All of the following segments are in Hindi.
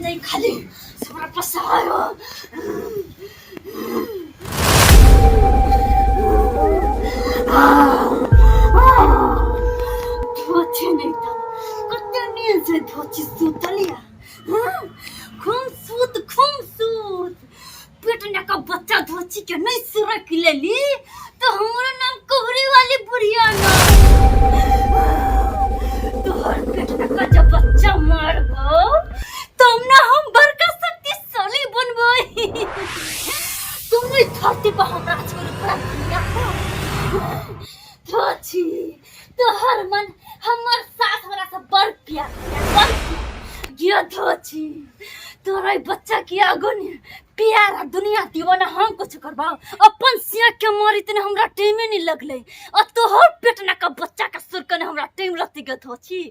जाई खाली सबरा पसायो धोची नहीं था कते नील से धोची सुतलिया खूम सूत पेटने का बच्चा धोची के नहीं सुरख लेली तो हमारा नाम कोहरी वाली बुढ़िया ना तोहर पेटने का जब बच्चा मर गो तुम ना हम बड़का शक्तिशाली बनबो तुमने धरती पर हमरा छोड़ पड़ा दुनिया धोची तोहर मन हमर साथ हमरा से बड़ प्यार ये धोची तोरा बच्चा की आगुन प्यारा दुनिया दीवाना हम कुछ करबाओ अपन सिया के मारी तने हमरा टाइम नहीं लगले और तोहर पेटना का बच्चा का सुर कने हमरा टाइम रहती गत होची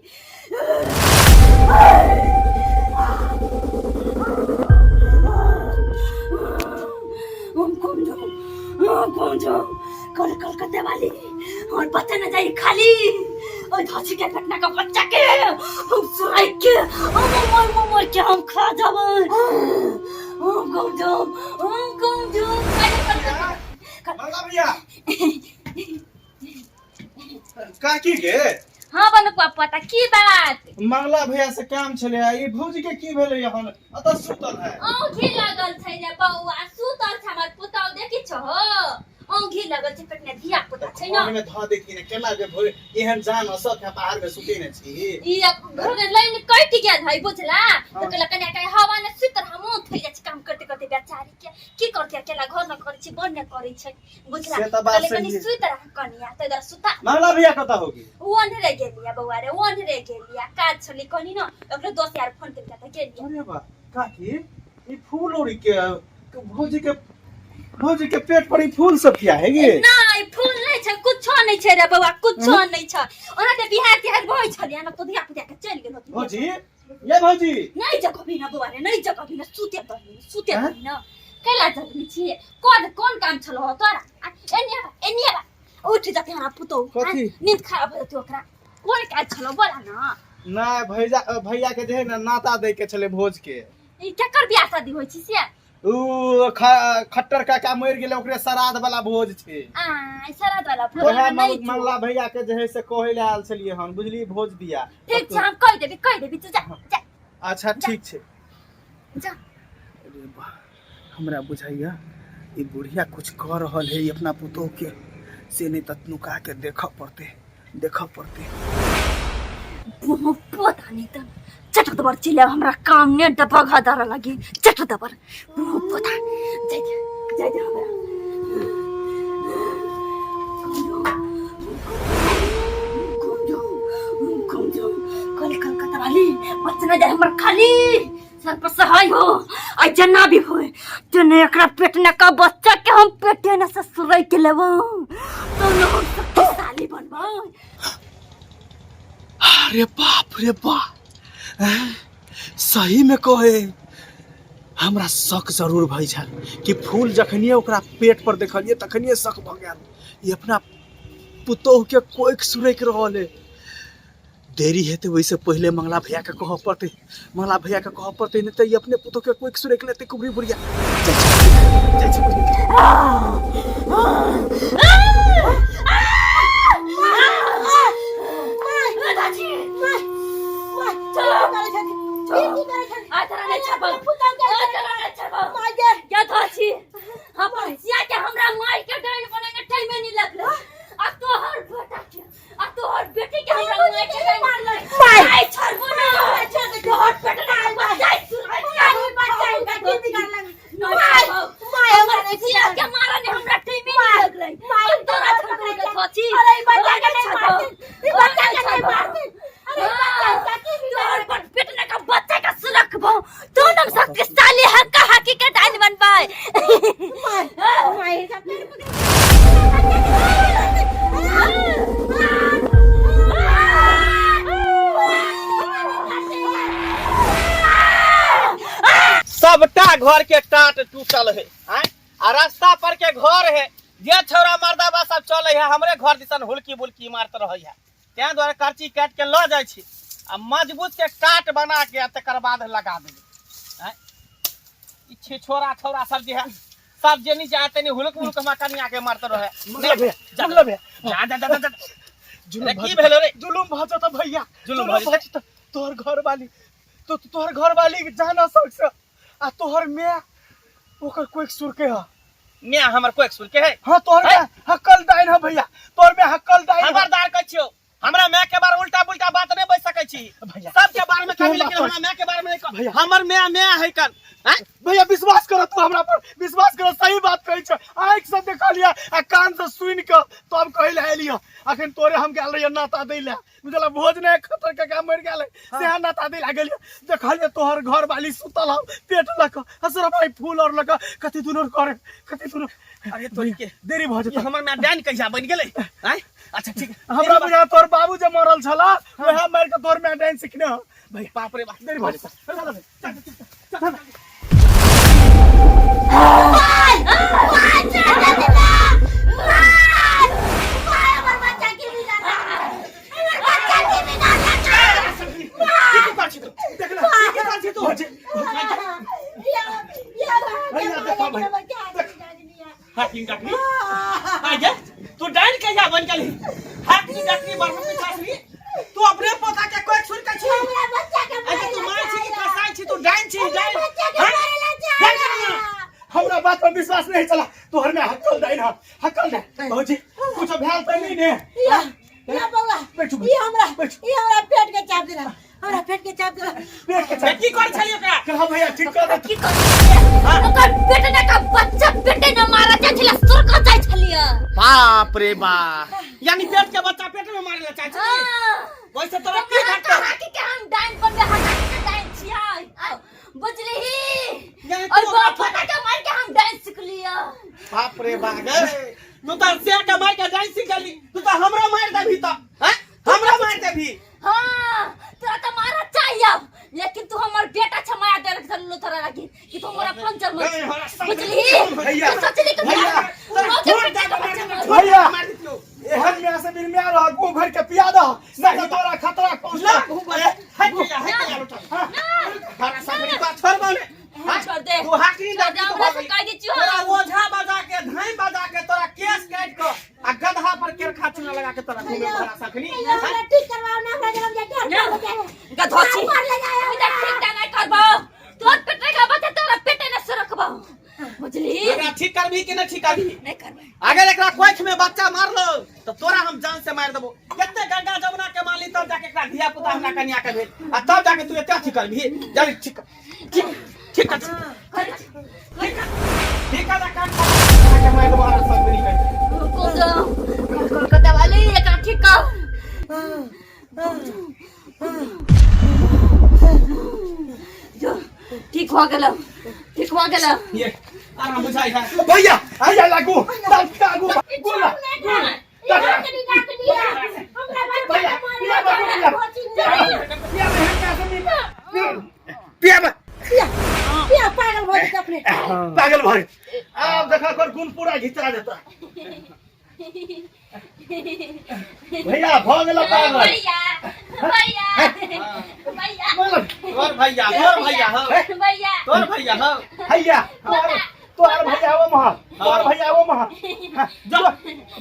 हम कौन जो कल कलकत्ते वाली और बच्चा न जाई खाली और धोची के पेटना का बच्चा के हम सुराई के हम के हम खा जाबो हम कौन जो मंगला भैया का की गे हां बन पता की बात मंगला भैया से काम चले ई भौजी के की भेले यहन अत सुतल है औंधी लागल छै ने बौआ सुतल छ हमर पुतौ देखि छ औंधी लागल छै पेटने धिया पुता छै न में धा देखि ने केना जे भोर एहन जान असत है पहाड़ में सुते ने छी ई घर लाइन कटि गेल है बुझला तो कला कने के हवा ने सुतर हम थई जाय काम करते करते बेचारी के की करते अकेला घर न करै छी बन न करै छै बुझला कले कने सुतर कनिया त दर सुता मंगला भैया कता होगी ओन रे गेलिया बौआ रे ओन रे गेलिया काज छली कनी न ओकरे दोस्त यार फोन करके त गेलिया अरे बा काकी ई फूल ओड़ी के भौजी के पेट पर ई फूल सब किया है गे नहीं फूल नहीं छै कुछो नहीं छै रे बौआ कुछो नहीं छै ओना त बिहार तिहार भइ छलिया न तो धिया पुता के चल गेल भौजी ये भौजी नहीं जगह भी न बौआ रे नहीं जगह भी न सुते न कैला जगह छी कौन काम छलो तोरा एनिया उठ जाते हमरा पुतो नींद खराब हो जते ओकरा कौन काज छलो बोला न नहीं भैया के जे ना नाता दे के चले भोज के ई केकर बियाह शादी होई छी से ऊ खट्टर काका मर गेले ओकरे श्राद्ध वाला भोज छे श्राद्ध वाला भोज नहीं मंगला भैया के जे से कहै ले आल छलिए हन बुझली भोज दिया ठीक छै हम कह देबी तू जा अच्छा ठीक छै जा अरे वाह हमरा बुझाइया ई बुढ़िया कुछ कर रहल है अपना पुतोह के से नहीं तनुका के देखा पड़ते पता नहीं त चट दबर चिले हमरा काम ने डबगा दारा लगी चट दबर पता जाय हमरा कौन जो कल कलकत्ता वाली बचना जाय हमरा खाली सर पर सहाय हो आ जना भी होए तने एकरा पेटने का बच्चा के हम पेटे न से सुरई के लेबो तो न हम शक्तिशाली बनबो अरे बाप सही में कहे हमरा शक जरूर भई छल कि फूल जखनिए ओकरा पेट पर देखलिए तखनिए शक भ गेल ये अपना पुतोह के कोई सुरैक रहल है देरी हेते वैसे पहले मंगला भैया के कह पड़ते नहीं तो ये अपने पुतोह के कोई सुरैक लेते कुबरी बुढ़िया हमरा मार के डाइन बने के टाइम नहीं लगले आ तोहर बेटा के आ तोहर बेटी के हमरा मार के डाइन मारले आई छरबो ना तोहर बेटा ना जाय सुरई बच्चा के बिगाड़ लग माय हमर सिया के मारा ने हमरा टाइम नहीं लगले माय तोरा छरबो के सोची अरे बच्चा के नहीं मार अरे बच्चा के तोहर बेटा का बच्चा का सुरखबो तो नम शक्तिशाली हक हकीकत आइन बनबाय माय सबटा घर के टाट टूटल है आ रास्ता पर के घर है जे छोरा मर्दाबा सब चले है हमरे घर दिसन हुलकी बुलकी मारत रहे है त्या द्वारा करची काट के ल जाय छी आ मजबूत के काट बना के तकर बाद लगा देबे ई छोरा छोरा सब जे है सब जे नहीं चाहते नहीं हुलक हुलक मकनिया के मारते रहे मतलब है जा जा जा जा जुलूम की भेलो रे जुलूम भ जाता भैया जुलूम जुलूम भ भ जाता तोहर घर वाली तो तोहर घर वाली जाना सकस आ तोहर मैं ओकर कोई सुर के है मियां हमर कोई सुन के है हां तोहर में हक्कल डाइन है भैया तोहर में हक्कल डाइन खबरदार कहै छियो हमरा मैं के बारे उल्टा पुल्टा बात नहीं बज सकै छी भैया सब के बारे में कभी लेकिन हमरा मैं के बारे में नहीं भैया। हमर मैं है कन हैं भैया विश्वास करो तू हमरा पर विश्वास करो सही बात कहै छ आंख से देख लिया आ कान से सुन के तो हम कहले आइलियो अखन तोरे हम गेल रहियो नाता दै ले बुझला भोज ने खतर के काम मर गेलै से नाता दै ला गेलियो देखलियो तोहर घर वाली सुतल हो पेट लक हसरा भाई फूल और लक कति दुनर करे कति दुनर अरे तोरी के देरी भ ये हमर मैं डाइन कहिया बन गेलै हैं अच्छा ठीक हमरा बुझा तोर बाबू जे मरल छला वह मार के तोर में डांस सिखने हो भैया बाप रे बाप देरी भ चल तू डाइन कहिया बन गेली हाथी डकनी बरम पिछासरी तू अपने पोता के कोई सुन के छी अरे तू मार छी कि कसाई छी तू डाइन छी डाइन हमरा बात पर विश्वास नहीं चला तोहर में हक्कल डाइन है हक्कल डाइन भौजी कुछ भेल त नहीं ने या बौआ बैठू ये हमरा पेट के चाप देला हमरा पेट के चाप देला पेट के की कर छली ओकरा कहा भैया ठीक कर दे की कर ओकर बेटे का बच्चा बेटे न मारा छलिया सुर को जाय छलिया बाप रे बाप यानी पेट के बच्चा पेट में मारे ला चाहे छी वैसे तोरा की घटना हाथी के हम डाइन पर में हटा के डाइन छिया बुझली ही यानी और तू बाप का मार के हम डाइन सीख लिया बाप रे बाप तू तो से के मार के डाइन सीख गली तू तो हमरा मार देबी तो हैं हमरा मार देबी हां तोरा तो मारा चाहिए लेकिन तू हमर बेटा छमाया दे रख लो तोरा लगी कि तू हमरा पंचर मत बुझली भैया सोचली कि भैया एहन में से बिन में रह गो भर के पिया द नहीं तो तोरा खतरा पहुंचला है क्या लुटा हरा सबरी का छोड़ बोले छोड़ दे तू हाकरी छोड़ डाल दे, हमरा से कह दी छियो। तोरा ओझा बजा के धाई बजा के तोरा केस काट के आ गधा पर केर खाचुना लगा के तोरा घूमे भरा सकनी हमरा ठीक करवाओ ना हमरा जन्म जाके गधोची मार ले जाए इधर ठीक नहीं करबो तोर पेटे का बच्चा तोरा पेटे न सुरखबो बुझली एकरा ठीक करबी कि नहीं ठीक करबी नहीं करबै अगर एकरा कोख में बच्चा मारलो तो तोरा हम जान से मार देबो कते गंगा जमुना के माली तब जाके एकरा धिया पुता हमरा कन्या के भेल आ तब जाके तू एते ठीक करबी जल्दी ठीक ठीक ठीक कर ठीक है काम के मार देबो हरा सब बनी कर कोलकाता वाली एकरा ठीक कर जो ठीक हो गेलो ये आराम बुझाई है भैया आया लागू तब कागू गोला पागल भरे अब देखा कर गुण पूरा घिचा देता भैया भ गेल पागल भैया भैया भैया तोर भैया हो भैया तोर भैया हो भैया तोहर भैया वो महा तोहर भैया वो महा जो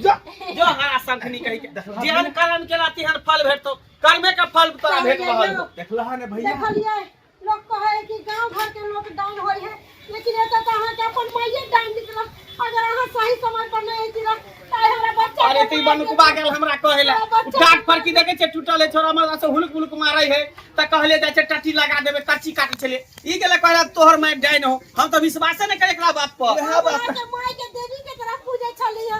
जो जो हरा संखनी कहि के जेहन कर्म केला तेहन फल भेटतो कर्मे का फल तोरा भेट रहल देखला ने भैया देखलिए लोग कहे कि गांव घर के लोग डाउन होय है लेकिन एता त अहाँ के अपन माइये डाउन निकल अगर अहाँ सही समय पर नहीं दिला ताय हमरा बच्चा अरे तू बनुकबा गेल हमरा कहेला टाट पर की देखे छे टूटल है छोरा हमरा से हुलक हुलक मारै है त कहले जाय छे टट्टी लगा देबे कच्ची काटी छले ई गेले कहला तोहर मैं डाइन हो हम तो विश्वास नहीं करे एकरा बात पर माई के देवी के तरह पूजे छलिए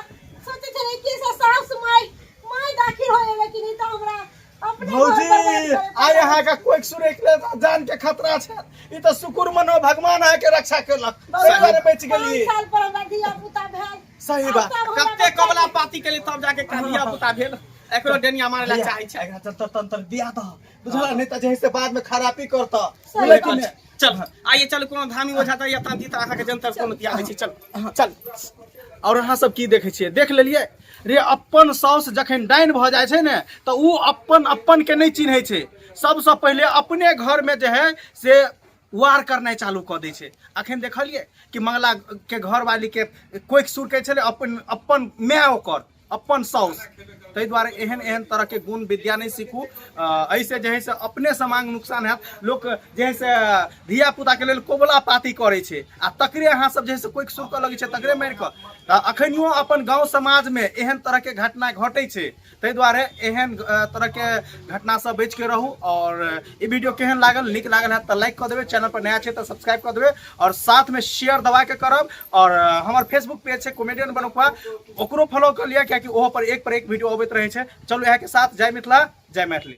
सोचे छले कि से सास माई दाखिल होए लेकिन ई त हमरा अपने भौजी आय यहाँ का कोई सुरे के जान के खतरा छे ई तो शुक्र मनो भगवान है के रक्षा केलक सगर बच गेली 5 साल पर हमरा दिया पुता भेल सही बात कत्ते कबला पाती केले तब जाके कहिया पुता भेल एकरो डेनिया मारे ला चाहे छे तंत्र दिया था बुझला नहीं त जैसे बाद में खराबी करता लेकिन चल आइए चल कोनो धामी ओझा त यता दी त आहा के जंतर कोनो दिया छै चल चल और अहाँ सब की देखे छियै देख लेलिए रे अपन साउस जखन डाइन भ जाय छै ने त उ अपन के नहीं चिन्है छै सबसे पहले अपने घर में जे है से वार करनाइ चालू कऽ दै छै। अखन देखलिए कि मंगला के घरवाली के कोई सुर कहै छलै अपन माय ओकर अपन साउस। ताहि दुआरे एहन एहन तरह के गुण विद्या नहीं सीखू। ऐसे जे है से अपने समांग नुकसान है। लोग जे है से धिया पुता के लेल कोबला पाती करे छे आ तकरे अहाँ सब जे है से कोई सुर कऽ लगे छे तकरे मारि कऽ। अखनियो अपन गांव समाज में एहन तरह के घटना घटे छे। ताहि दुआरे एहन तरह के घटना से बच के रहू। और ई वीडियो केहन लागल, नीक लागल है तो लाइक कर देवे, चैनल पर नया छे तो सब्सक्राइब कर देवे और साथ में शेयर दबा के करब। और हमार फेसबुक पेज है कॉमेडियन बनोखा, ओकरो फॉलो कर लिया, क्या कि ओहो पर एक वीडियो अबैत रहे छे। चलू यहाँ के साथ जय मिथिला जय मैथिली।